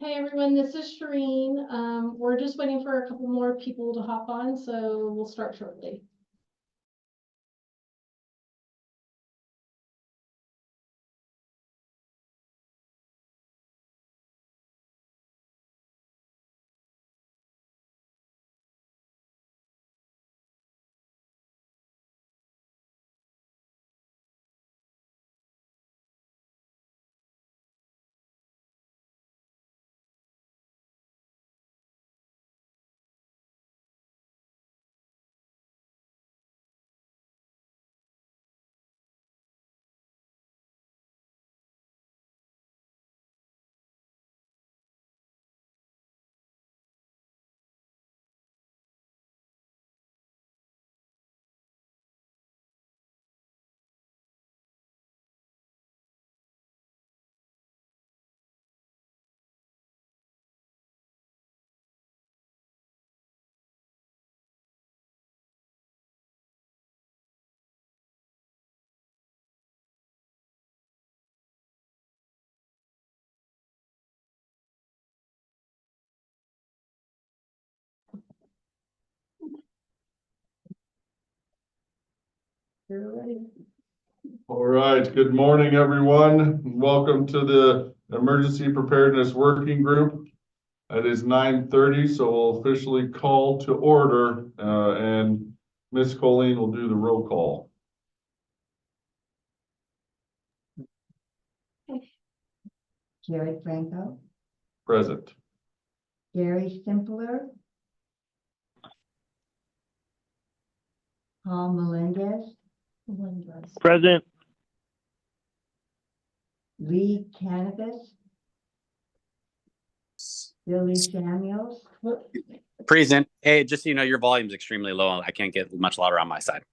Hey everyone, this is Shireen. We're just waiting for a couple more people to hop on, so we'll start shortly. You're ready. All right, good morning, everyone. Welcome to the Emergency Preparedness Working Group. It is 9:30, so we'll officially call to order, and Ms. Colleen will do the roll call. Jerry Franco, Present. Gary Simpler, Paul Melendez, Present. Lee Cannabis, Billy Samuels, Present. Hey, just so you know, your volume's extremely low. I can't get much louder on my side.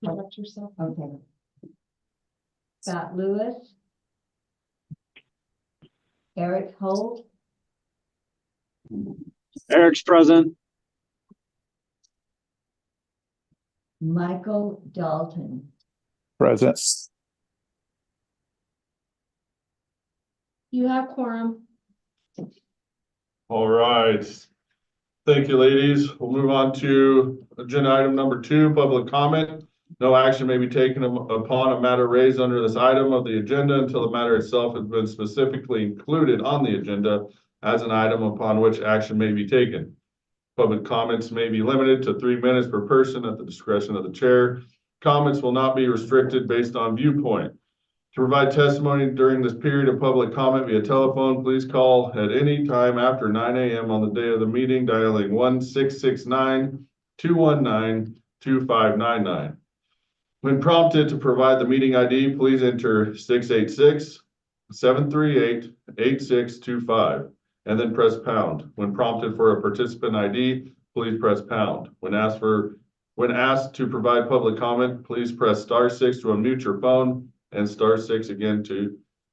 Elect yourself. okay. Scott Lewis, Eric Holt, Eric's present. Michael Dalton. Present. You have quorum. All right. Thank you, ladies. We'll move on to agenda item number 2, public comment. No action may be taken upon a matter raised under this item of the agenda until the matter itself has been specifically included on the agenda as an item upon which action may be taken. Public comments may be limited to 3 minutes per person at the discretion of the chair. Comments will not be restricted based on viewpoint. To provide testimony during this period of public comment via telephone, please call at any time after 9 a.m. on the day of the meeting, dialing 1-669-219-2599. When prompted to provide the meeting ID, please enter 686-738-8625 and then press pound. When prompted for a participant ID, please press pound. When asked to provide public comment, please press *6 to unmute your phone and *6 again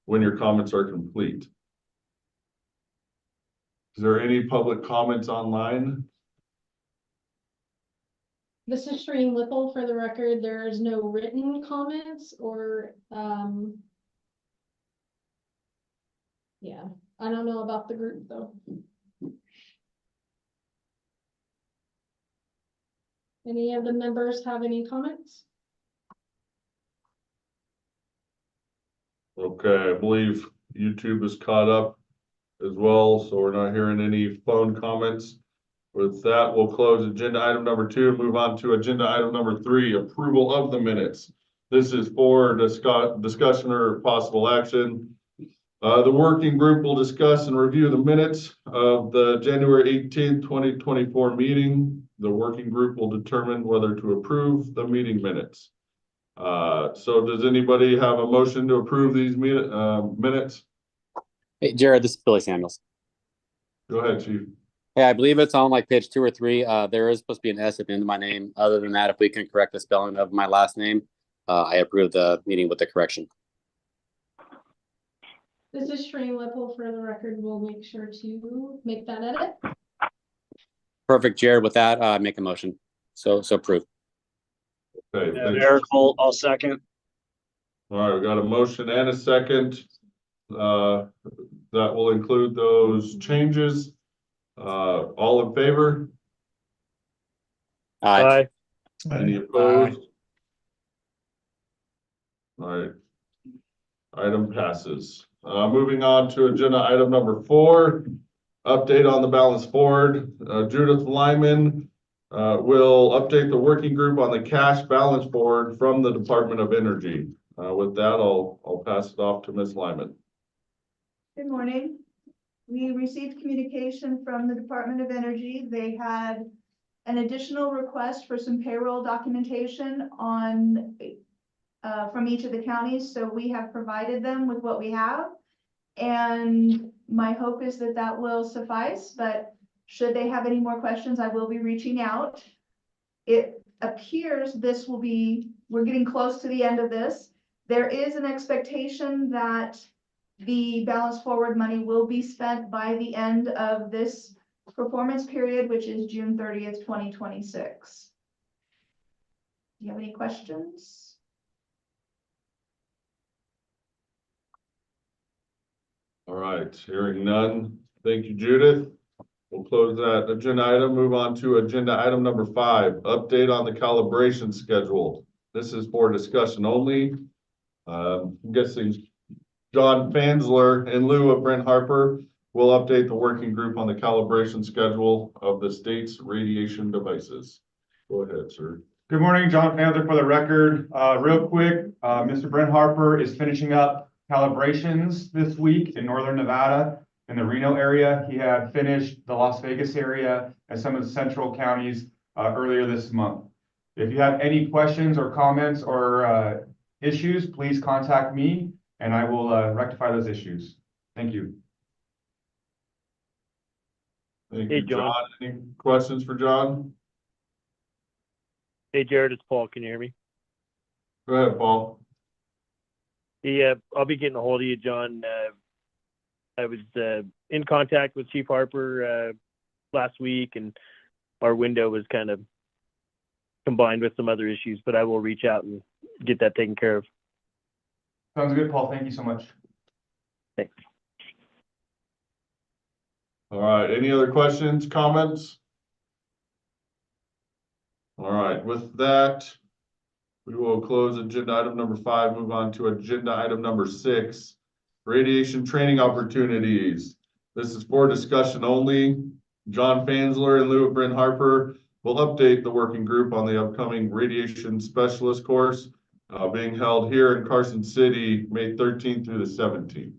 when your comments are complete. Is there any public comments online? This is Shireen Whipple. For the record, there is no written comments or, yeah, I don't know about the group though. Any of the members have any comments? Okay, I believe YouTube is caught up as well, so we're not hearing any phone comments. With that, we'll close agenda item number 2 and move on to agenda item number 3, approval of the minutes. This is for discussion or possible action. The working group will discuss and review the minutes of the January 18th, 2024 meeting. The working group will determine whether to approve the meeting minutes. So does anybody have a motion to approve these minutes? Hey, Jared, this is Billy Samuels. Go ahead, Chief. Hey, I believe it's on like page 2 or 3. There is supposed to be an S at the end of my name. Other than that, if we can correct the spelling of my last name, I approve the meeting with the correction. This is Shireen Whipple. For the record, we'll make sure to make that edit. Perfect, Jared. With that, make a motion. So approve. Okay, And Eric Holt, I'll second. all right, we got a motion and a second that will include those changes. All in favor? Aye. Any opposed? All right. Item passes. Moving on to agenda item number 4, update on the balance board. Judith Lyman will update the working group on the cash balance board from the Department of Energy. With that, I'll pass it off to Ms. Lyman. Good morning. We received communication from the Department of Energy. They had an additional request for some payroll documentation on from each of the counties. So we have provided them with what we have. And my hope is that that will suffice, but should they have any more questions, I will be reaching out. It appears this will be, we're getting close to the end of this. There is an expectation that the balance forward money will be spent by the end of this performance period, which is June 30th, 2026. Do you have any questions? All right, hearing none. Thank you, Judith. We'll close that agenda item, move on to agenda item number 5, update on the calibration schedule. This is for discussion only. I'm guessing John Fansler, in lieu of Brent Harper, will update the working group on the calibration schedule of the state's radiation devices. Go ahead, sir. Good morning, John Fansler for the record. Real quick, Mr. Brent Harper is finishing up calibrations this week in Northern Nevada in the Reno area. He had finished the Las Vegas area and some of the central counties earlier this month. If you have any questions or comments or issues, please contact me and I will rectify those issues. Thank you. Thank Hey, you, John. Any questions for John? Hey, Jared, it's Paul. Can you hear me? Go ahead, Paul. Yeah, I'll be getting a hold of you, John. I was in contact with Chief Harper last week, and our window was kind of combined with some other issues, but I will reach out and get that taken care of. Sounds good, Paul. Thank you so much. Thanks. All right, any other questions, comments? All right, with that, we will close agenda item number 5, move on to agenda item number 6, radiation training opportunities. This is for discussion only. John Fansler, in lieu of Brent Harper, will update the working group on the upcoming radiation specialist course being held here in Carson City, May 13th through the 17th.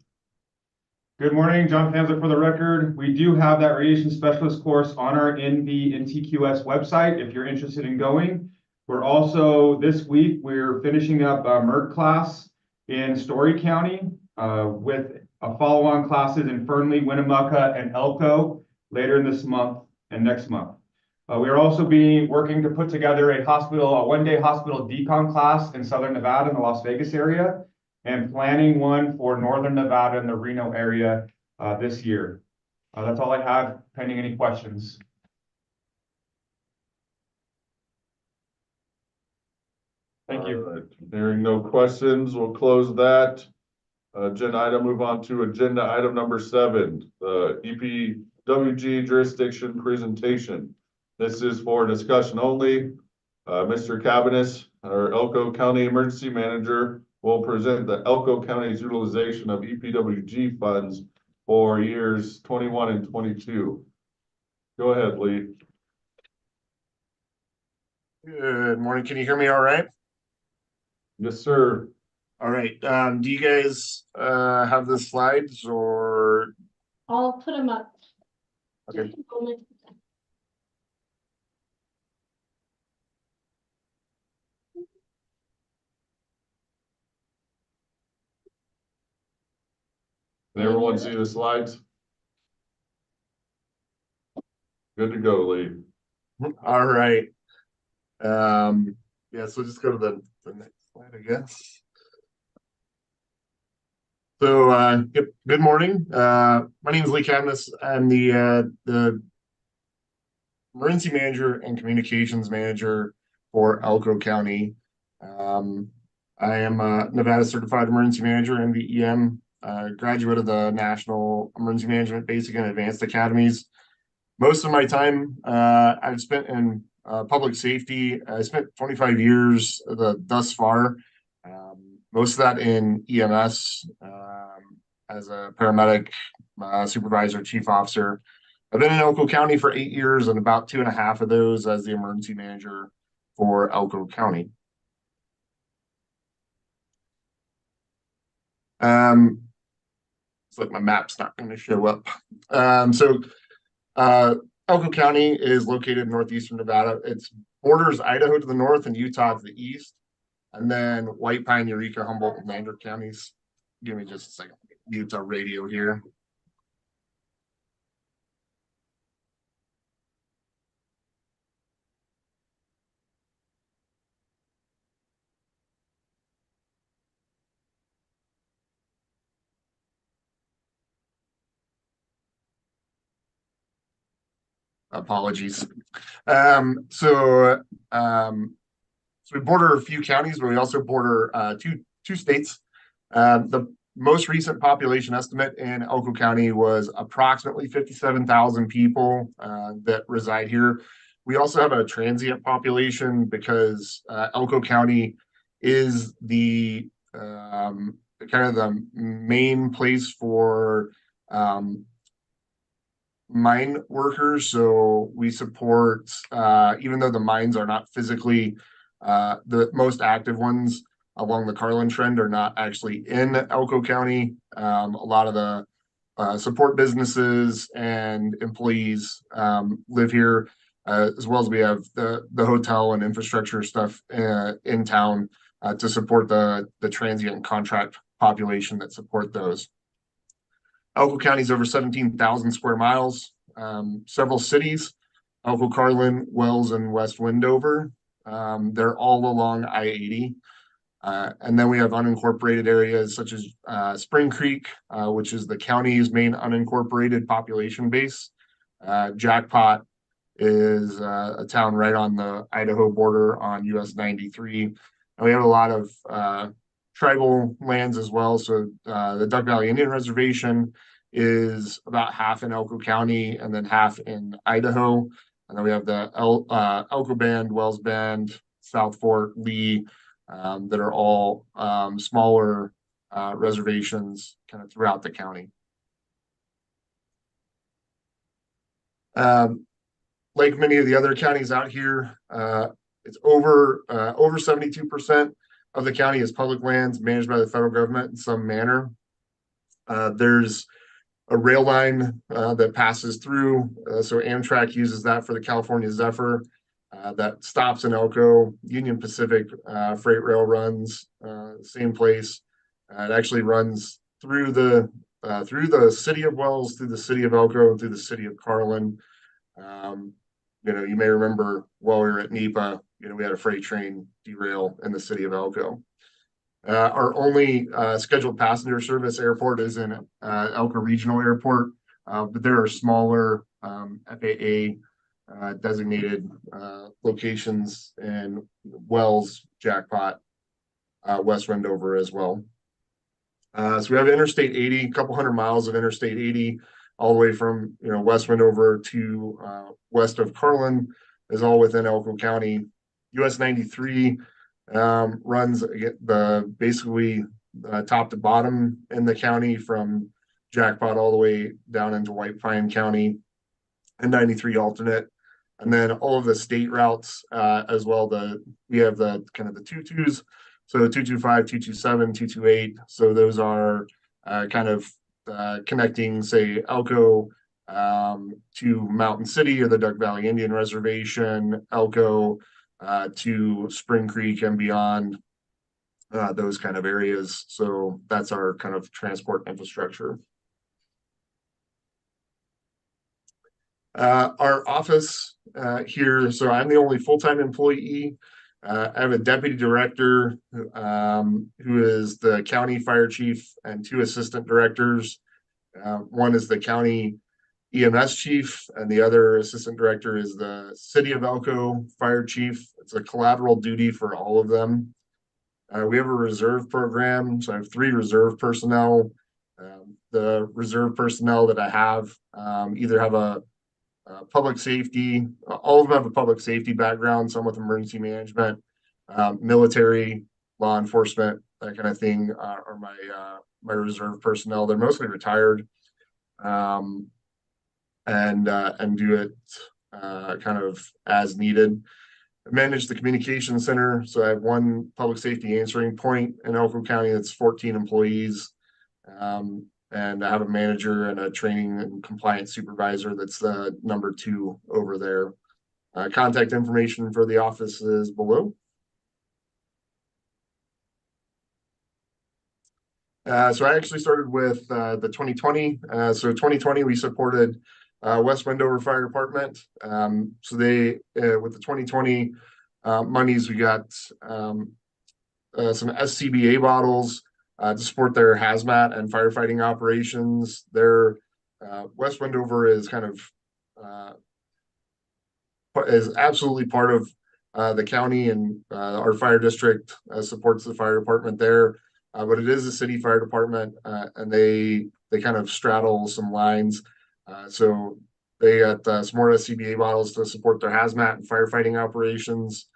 Good morning, John Fansler for the record. We do have that radiation specialist course on our NV and TQS website if you're interested in going. We're also, this week, we're finishing up a MERC class in Story County with a follow-on classes in Fernley, Winnemucca, and Elko later in this month and next month. We are also working to put together a one-day hospital decon class in Southern Nevada in the Las Vegas area, and planning one for Northern Nevada and the Reno area this year. That's all I have, pending any questions. Thank you. All right, hearing no questions, we'll close that agenda item, move on to agenda item number 7, the EPWG jurisdiction presentation. This is for discussion only. Mr. Cabanis, our Elko County Emergency Manager, will present the Elko County's utilization of EPWG funds for years 21 and 22. Go ahead, Lee. Good morning. Can you hear me all right? Yes, sir. All right. Do you guys have the slides or? I'll put them up. Okay. Just a moment. Can everyone see the slides? Good to go, Lee. All right. Yeah, so just go to the next slide, I guess. So good morning. My name is Lee Cabanis. I'm the Emergency Manager and Communications Manager for Elko County. I am a Nevada Certified Emergency Manager, NVEM, graduate of the National Emergency Management Basic and Advanced Academies. Most of my time I've spent in public safety. I spent 25 years thus far. Most of that in EMS as a paramedic, supervisor, chief officer. I've been in Elko County for 8 years and about 2.5 of those as the emergency manager for Elko County. It's like my map's not going to show up. Elko County is located in northeastern Nevada. It's borders Idaho to the north and Utah to the east. And then White Pine, Eureka, Humboldt, and Lander counties. Give me just a second. Utah radio here. Apologies. So we border a few counties, but we also border two states. The most recent population estimate in Elko County was approximately 57,000 people that reside here. We also have a transient population because Elko County is the kind of the main place for mine workers. So we support, even though the mines are not physically the most active ones along the Carlin Trend are not actually in Elko County. A lot of the support businesses and employees live here, as well as we have the hotel and infrastructure stuff in town to support the transient and contract population that support those. Elko County is over 17,000 square miles, several cities, Elko, Carlin, Wells, and West Windover. They're all along I-80. And then we have unincorporated areas such as Spring Creek, which is the county's main unincorporated population base. Jackpot is a town right on the Idaho border on US 93. And we have a lot of tribal lands as well. So the Duck Valley Indian Reservation is about half in Elko County and then half in Idaho. And then we have the Elko Band, Wells Band, South Fort, Lee, that are all smaller reservations kind of throughout the county. Like many of the other counties out here, it's over 72% of the county is public lands managed by the federal government in some manner. There's a rail line that passes through, so Amtrak uses that for the California Zephyr that stops in Elko. Union Pacific freight rail runs same place. It actually runs through the city of Wells, through the city of Elko, and through the city of Carlin. You may remember while we were at NEPA, we had a freight train derail in the city of Elko. Our only scheduled passenger service airport is in Elko Regional Airport, but there are smaller FAA designated locations in Wells, Jackpot, West Wendover as well. So we have Interstate 80, a couple hundred miles of Interstate 80, all the way from West Wendover to west of Carlin is all within Elko County. US 93 runs basically top to bottom in the county from Jackpot all the way down into White Pine County, and 93 alternate. And then all of the state routes as well. We have the kind of the 2-2s. So 225, 227, 228. So those are kind of connecting, say, Elko to Mountain City or the Duck Valley Indian Reservation, Elko to Spring Creek and beyond, those kind of areas. So that's our kind of transport infrastructure. Our office here, so I'm the only full-time employee. I have a deputy director who is the county fire chief and 2 assistant directors. One is the county EMS chief, and the other assistant director is the city of Elko fire chief. It's a collateral duty for all of them. We have a reserve program, so I have 3 reserve personnel. The reserve personnel that I have either have a public safety, all of them have a public safety background, some with emergency management, military, law enforcement, that kind of thing are my reserve personnel. They're mostly retired and do it kind of as needed. I manage the communication center, so I have one public safety answering point in Elko County that's 14 employees. And I have a manager and a training and compliance supervisor that's the number 2 over there. Contact information for the office is below. So I actually started with the 2020. So 2020, we supported West Wendover Fire Department. So they, with the 2020 monies, we got some SCBA bottles to support their hazmat and firefighting operations. Their West Wendover is kind of is absolutely part of the county, and our fire district supports the fire department there. But it is a city fire department, and they kind of straddle some lines. So they got some more SCBA bottles to support their hazmat and firefighting operations.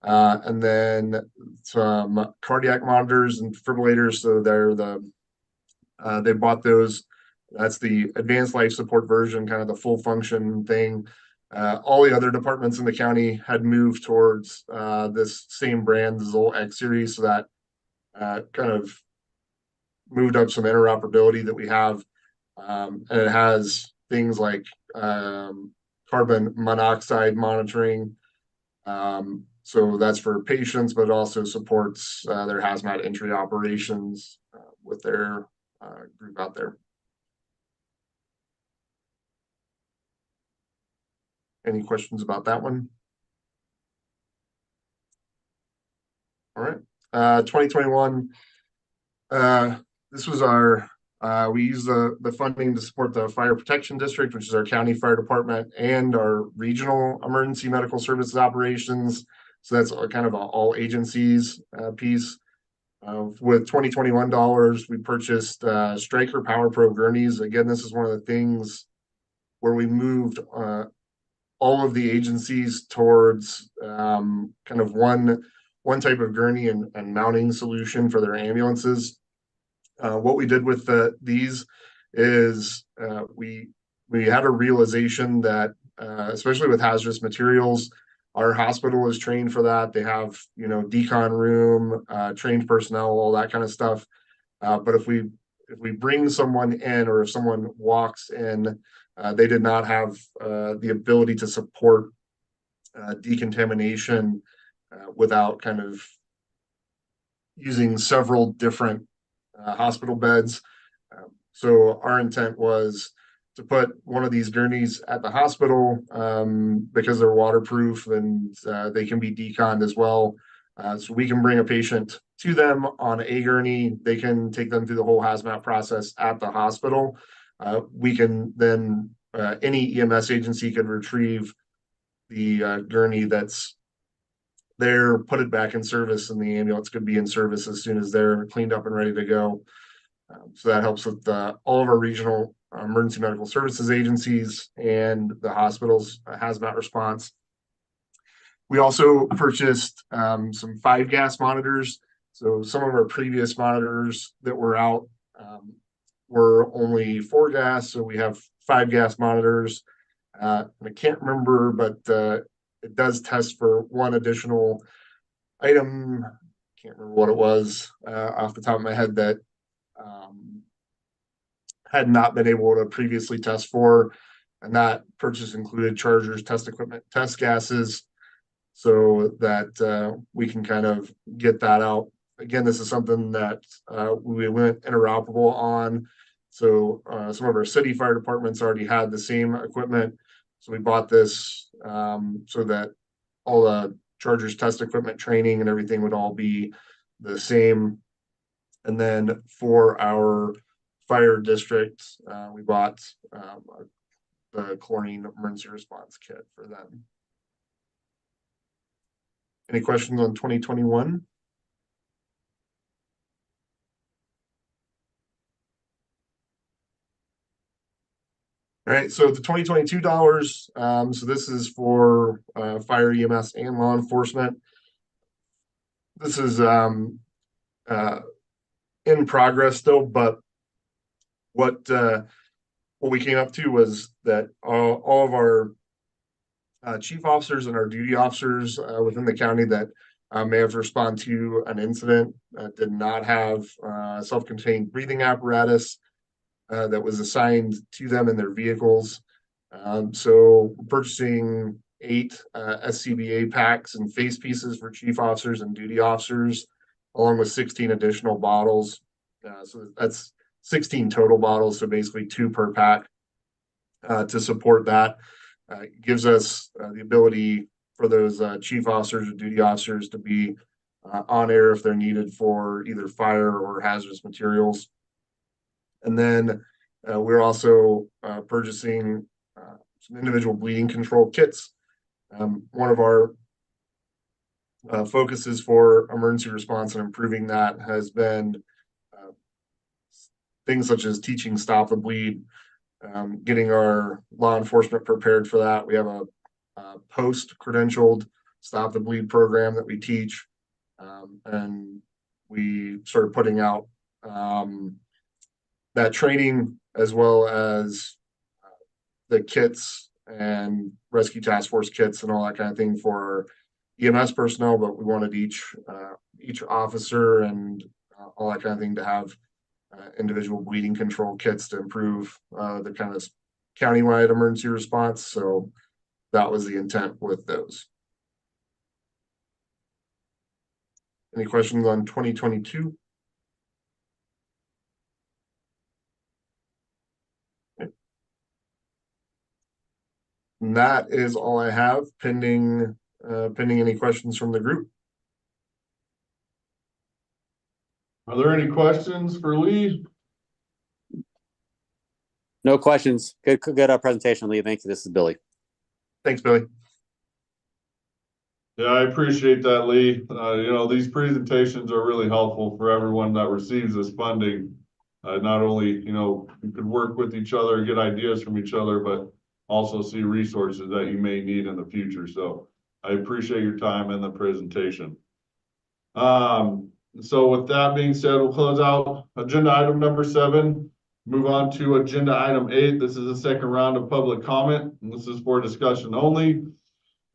And then some cardiac monitors and defibrillators. So they bought those. That's the advanced life support version, kind of the full function thing. All the other departments in the county had moved towards this same brand, the Zoll X series, so that kind of moved up some interoperability that we have. And it has things like carbon monoxide monitoring. So that's for patients, but it also supports their hazmat entry operations with their group out there. Any questions about that one? All right. 2021. This was our, we use the funding to support the Fire Protection District, which is our county fire department, and our regional emergency medical services operations. So that's kind of an all agencies piece. With 2021 dollars, we purchased Stryker Power Pro gurneys. Again, this is one of the things where we moved all of the agencies towards kind of one type of gurney and mounting solution for their ambulances. What we did with these is we had a realization that especially with hazardous materials, our hospital is trained for that. They have, decon room, trained personnel, all that kind of stuff. But if we bring someone in, or if someone walks in, they did not have the ability to support decontamination without kind of using several different hospital beds. So our intent was to put one of these gurneys at the hospital because they're waterproof and they can be deconned as well. So we can bring a patient to them on a gurney. They can take them through the whole hazmat process at the hospital. We can then, any EMS agency could retrieve the gurney that's there, put it back in service, and the ambulance could be in service as soon as they're cleaned up and ready to go. So that helps with all of our regional emergency medical services agencies and the hospital's hazmat response. We also purchased some 5-gas monitors. So some of our previous monitors that were out were only 4-gas. So we have 5-gas monitors. I can't remember, but it does test for one additional item. Can't remember what it was off the top of my head that had not been able to previously test for. And that purchase included chargers, test equipment, test gases, so that we can kind of get that out. Again, this is something that we went interoperable on. So some of our city fire departments already had the same equipment. So we bought this so that all the chargers, test equipment, training, and everything would all be the same. And then for our fire district, we bought the chlorine emergency response kit for them. Any questions on 2021? right, so the $2022, so this is for fire, EMS, and law enforcement. This is in progress still, but what we came up to was that all of our chief officers and our duty officers within the county that may have responded to an incident did not have self-contained breathing apparatus that was assigned to them in their vehicles. So purchasing 8 SCBA packs and face pieces for chief officers and duty officers, along with 16 additional bottles. So that's 16 total bottles, so basically 2 per pack to support that. Gives us the ability for those chief officers or duty officers to be on air if they're needed for either fire or hazardous materials. And then we're also purchasing some individual bleeding control kits. One of our focuses for emergency response and improving that has been things such as teaching stop the bleed, getting our law enforcement prepared for that. We have a post-credentialed stop the bleed program that we teach, and we started putting out that training as well as the kits and rescue task force kits and all that kind of thing for EMS personnel. But we wanted each officer and all that kind of thing to have individual bleeding control kits to improve the kind of countywide emergency response. So that was the intent with those. Any questions on 2022? Okay. And that is all I have pending any questions from the group. Are there any questions for Lee? No questions. Good presentation, Lee. Thank you. This is Billy. Thanks, Billy. Yeah, I appreciate that, Lee. These presentations are really helpful for everyone that receives this funding. Not only, you could work with each other, get ideas from each other, but also see resources that you may need in the future. So I appreciate your time and the presentation. So with that being said, we'll close out agenda item number 7. Move on to agenda item 8. This is the second round of public comment, and this is for discussion only.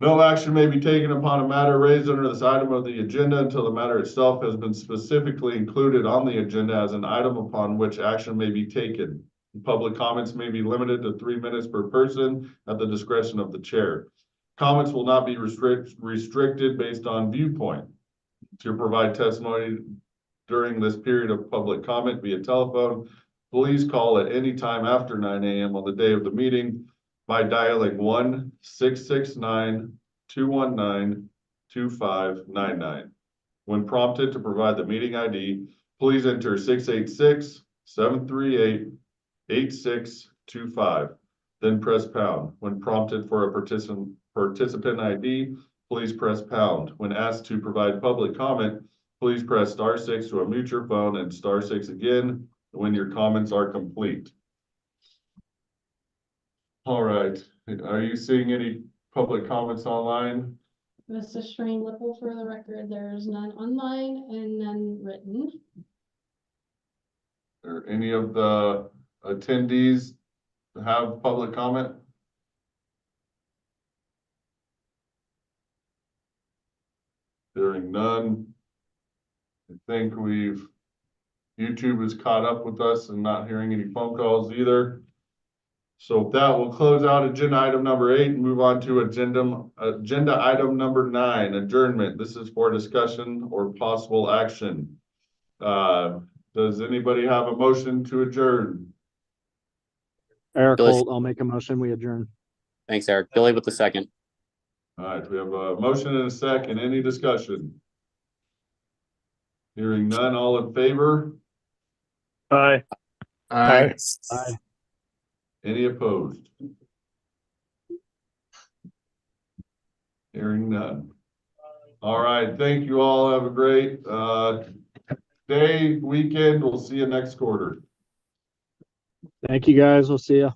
No action may be taken upon a matter raised under this item of the agenda until the matter itself has been specifically included on the agenda as an item upon which action may be taken. Public comments may be limited to 3 minutes per person at the discretion of the chair. Comments will not be restricted based on viewpoint. To provide testimony during this period of public comment via telephone, please call at any time after 9 a.m. on the day of the meeting by dialing 1-669-219-2599. When prompted to provide the meeting ID, please enter 686-738-8625. Then press pound. When prompted for a participant ID, please press pound. When asked to provide public comment, please press *6 to unmute your phone and *6 again when your comments are complete. All right. Are you seeing any public comments online? Mr. Stream Whipple, for the record, there's none online and none written. Or any of the attendees have public comment? Hearing none. I think YouTube has caught up with us and not hearing any phone calls either. So with that, we'll close out agenda item number 8 and move on to agenda item number 9, adjournment. This is for discussion or possible action. Does anybody have a motion to adjourn? Eric Billy. Holt, I'll make a motion, we adjourn. Thanks, Eric. Billy with the second. All right, we have a motion and a second. Any discussion? Hearing none, all in favor? Aye. Aye. Aye. Any opposed? Hearing none. All right, thank you all. Have a great day, weekend. We'll see you next quarter. Thank you, guys. We'll see you.